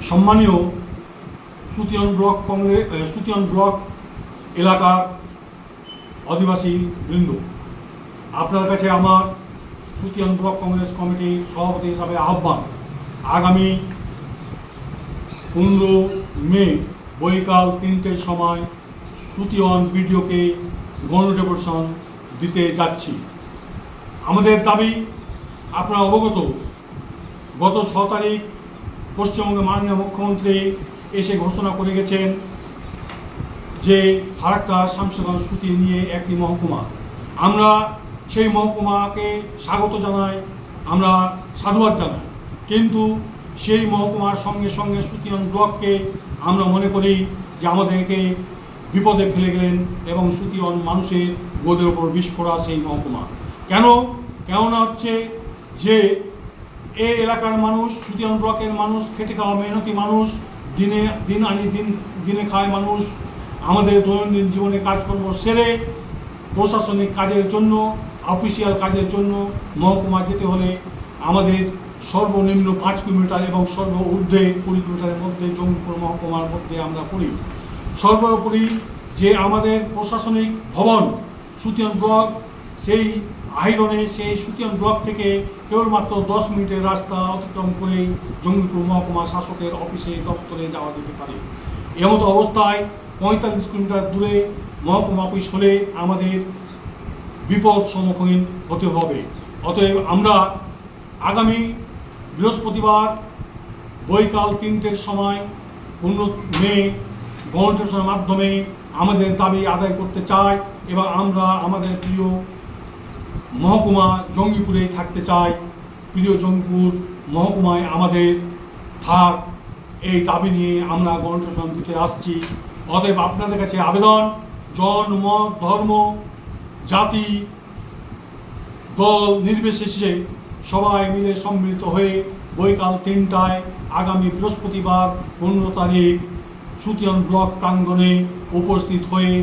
সম্মানীয় সুতিয়ান block Congress সুতিয়ান block এলাকার আদিবাসী বৃন্দ, আপনার কাছে আমার সুতিয়ান ব্লক কংগ্রেস কমিটির সভাপতি হিসাবে আহ্বান, আগামী 15 মে বৈকাল 3টের সময় সুতিয়ান বিডিওকে গণডেপুটেশন দিতে যাচ্ছি। আমাদের দাবি, আপনারা অবগত, গত 6 তারিখ পশ্চিমবঙ্গের মাননীয় মুখ্যমন্ত্রী এসে ঘোষণা করে গেছেন যে ফারাক্কা শামসেরগঞ্জ সুতি নিয়ে একটি মহকুমা। আমরা সেই মহকুমাকে স্বাগত জানাই, আমরা সাধুবাদ জানাই, কিন্তু সেই মহকুমার সঙ্গে সঙ্গে সুতিয়ান ব্লককে আমরা মনে করি যে আমাদেরকে বিপদে ফেলে গেলেন এবং সুতিয়ান মানুষের গোদের ওপর বিষ ফোড়া সেই মহকুমা। কেননা হচ্ছে যে এই এলাকার মানুষ, সুতিয়ান ব্লকের মানুষ, খেটে খাওয়া মেহনতি মানুষ, দিনে খায় মানুষ, আমাদের দৈনন্দিন জীবনে কাজকর্ম সেরে প্রশাসনিক কাজের জন্য, অফিসিয়াল কাজের জন্য মহকুমা যেতে হলে আমাদের সর্বনিম্ন 5 কিলোমিটার এবং সর্ব ঊর্ধ্বে 20 কিলোমিটারের মধ্যে জঙ্গিপুর মহকুমার মধ্যে আমরা পড়ি। সর্বোপরি যে আমাদের প্রশাসনিক ভবন সুতিয়ান ব্লক, সেই আইরনে সেই সুতিয়ান ব্লক থেকে কেবলমাত্র 10 মিনিটের রাস্তা অতিক্রম করেই জঙ্গিপুর মহকুমা শাসকের অফিসে দপ্তরে যাওয়া যেতে পারে। এমতো অবস্থায় 45 কিলোমিটার দূরে মহকুমা অফিস হলে আমাদের বিপদ সম্মুখীন হতে হবে। অতএব আমরা আগামী বৃহস্পতিবার বৈকাল 3টের সময় 15 মে গণডেপুটেশনের মাধ্যমে আমাদের দাবি আদায় করতে চাই এবং আমরা আমাদের প্রিয় মহকুমা জঙ্গিপুরে থাকতে চাই। প্রিয় জঙ্গিপুর মহকুমায় আমাদের থাক, এই দাবি নিয়ে আমরা গণডেপুটেশন দিতে আসছি। অতএব আপনাদের কাছে আবেদন, জন, মত, ধর্ম, জাতি, দল নির্বিশেষে সবাই মিলে সম্মিলিত হয়ে বৈকাল 3টায় আগামী বৃহস্পতিবার 15 তারিখ সুতিয়ান ব্লক প্রাঙ্গণে উপস্থিত হয়ে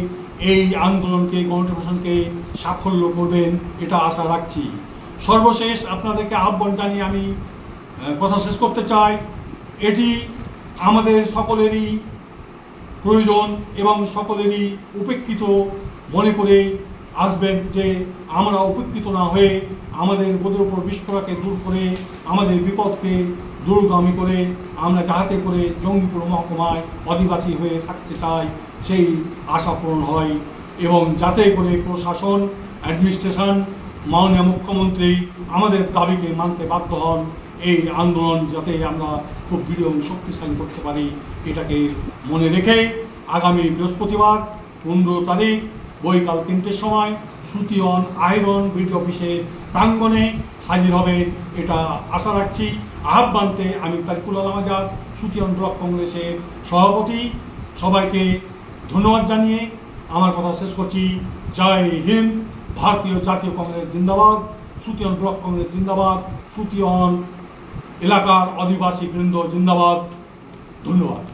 এই আন্দোলনকে, গণডেপুটেশনকে সাফল্য করবেন, এটা আশা রাখছি। সর্বশেষ আপনাদেরকে আহ্বান জানিয়ে আমি কথা শেষ করতে চাই। এটি আমাদের সকলেরই প্রয়োজন এবং সকলেরই উপেক্ষিত মনে করে আসবেন, যে আমরা উপেক্ষিত না হয়ে আমাদের বোধের উপর বিস্ফোরণকে দূর করে আমাদের বিপদকে দূরগামী করে আমরা যাহাতে করে জঙ্গিপুর মহকুমায় আদিবাসী হয়ে থাকতে চাই, সেই আশা পূরণ হয় এবং যাতে করে প্রশাসন, অ্যাডমিনিস্ট্রেশন, মাননীয় মুখ্যমন্ত্রী আমাদের দাবিকে মানতে বাধ্য হন। এই আন্দোলন যাতে আমরা খুব দৃঢ় এবং শক্তিশালী করতে পারি, এটাকে মনে রেখে আগামী বৃহস্পতিবার 15 তারিখ বৈকাল 3টের সময় সুতিয়ান আয়রন বিডি অফিসের প্রাঙ্গণে হাজির হবেন, এটা আশা রাখছি। আহ্বানতে আমি তারিকুল আলম আজাদ, সুতিয়ান ব্লক কংগ্রেসের সভাপতি, সবাইকে ধন্যবাদ জানিয়ে আমার কথা শেষ করছি। জয় হিন্দ, ভারতীয় জাতীয় কংগ্রেস জিন্দাবাদ, সুতিয়ান ব্লক কংগ্রেস জিন্দাবাদ, সুতিয়ান এলাকার আদিবাসী বৃন্দ জিন্দাবাদ। ধন্যবাদ।